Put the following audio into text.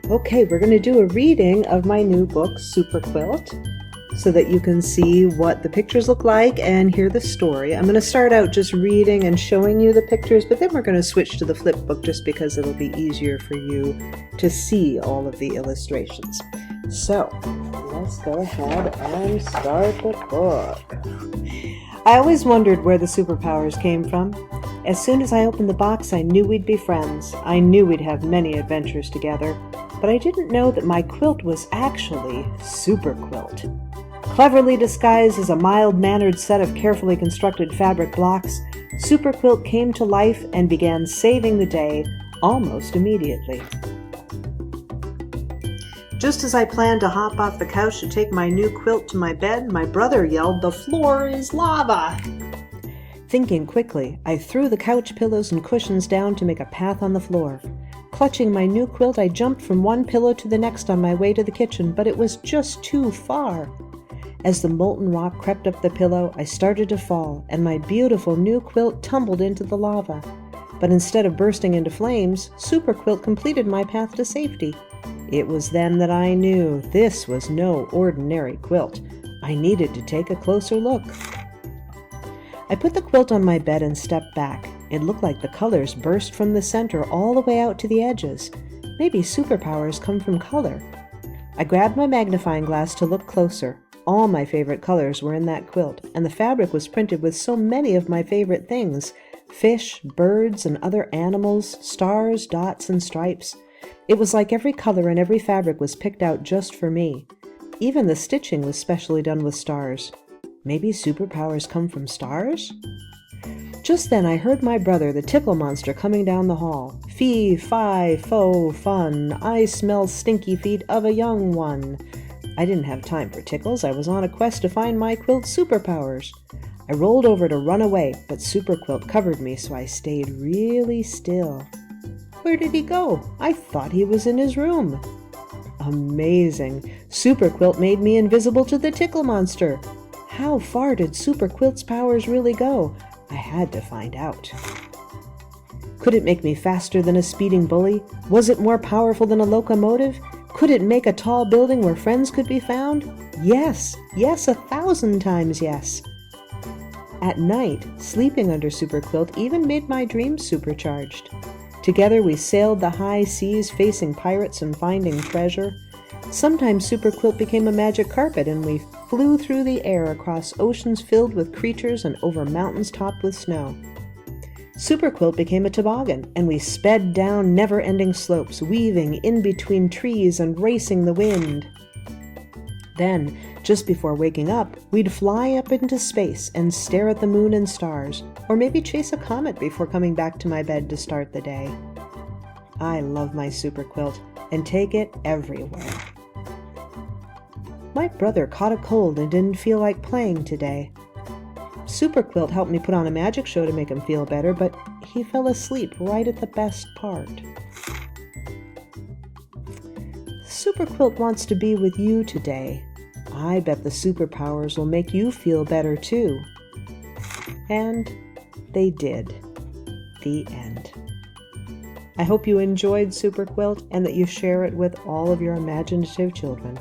Okay, we're going to do a reading of my new book, Super Quilt, so that you can see what the pictures look like and hear the story. I'm going to start out just reading and showing you the pictures, but then we're going to switch to the flip book just because it'll be easier for you to see all of the illustrations. So, let's go ahead and start the book. I always wondered where the superpowers came from. As soon as I opened the box, I knew we'd be friends. I knew we'd have many adventures together. But I didn't know that my quilt was actually Super Quilt. Cleverly disguised as a mild-mannered set of carefully constructed fabric blocks, Super Quilt came to life and began saving the day almost immediately. Just as I planned to hop off the couch to take my new quilt to my bed, my brother yelled, "The floor is lava!" Thinking quickly, I threw the couch pillows and cushions down to make a path on the floor. Clutching my new quilt, I jumped from one pillow to the next on my way to the kitchen, but it was just too far. As the molten rock crept up the pillow, I started to fall, and my beautiful new quilt tumbled into the lava. But instead of bursting into flames, Super Quilt completed my path to safety. It was then that I knew this was no ordinary quilt. I needed to take a closer look. I put the quilt on my bed and stepped back. It looked like the colors burst from the center all the way out to the edges. Maybe superpowers come from color. I grabbed my magnifying glass to look closer. All my favorite colors were in that quilt, and the fabric was printed with so many of my favorite things: fish, birds, and other animals, stars, dots, and stripes. It was like every color and every fabric was picked out just for me. Even the stitching was specially done with stars. Maybe superpowers come from stars? Just then I heard my brother, the tickle monster, coming down the hall. "Fee, fi, fo, fun, I smell stinky feet of a young one." I didn't have time for tickles. I was on a quest to find my quilt's superpowers. I rolled over to run away, but Super Quilt covered me, so I stayed really still. Where did he go? I thought he was in his room. Amazing! Super Quilt made me invisible to the tickle monster. How far did Super Quilt's powers really go? I had to find out. Could it make me faster than a speeding bully? Was it more powerful than a locomotive? Could it make a tall building where friends could be found? Yes, 1,000 times yes. At night, sleeping under Super Quilt even made my dreams supercharged. Together we sailed the high seas, facing pirates and finding treasure. Sometimes Super Quilt became a magic carpet, and we flew through the air across oceans filled with creatures and over mountains topped with snow. Super Quilt became a toboggan, and we sped down never-ending slopes, weaving in between trees and racing the wind. Then, just before waking up, we'd fly up into space and stare at the moon and stars, or maybe chase a comet before coming back to my bed to start the day. I love my Super Quilt and take it everywhere. My brother caught a cold and didn't feel like playing today. Super Quilt helped me put on a magic show to make him feel better, but he fell asleep right at the best part. Super Quilt wants to be with you today. I bet the superpowers will make you feel better too. And they did. The end. I hope you enjoyed Super Quilt and that you share it with all of your imaginative children.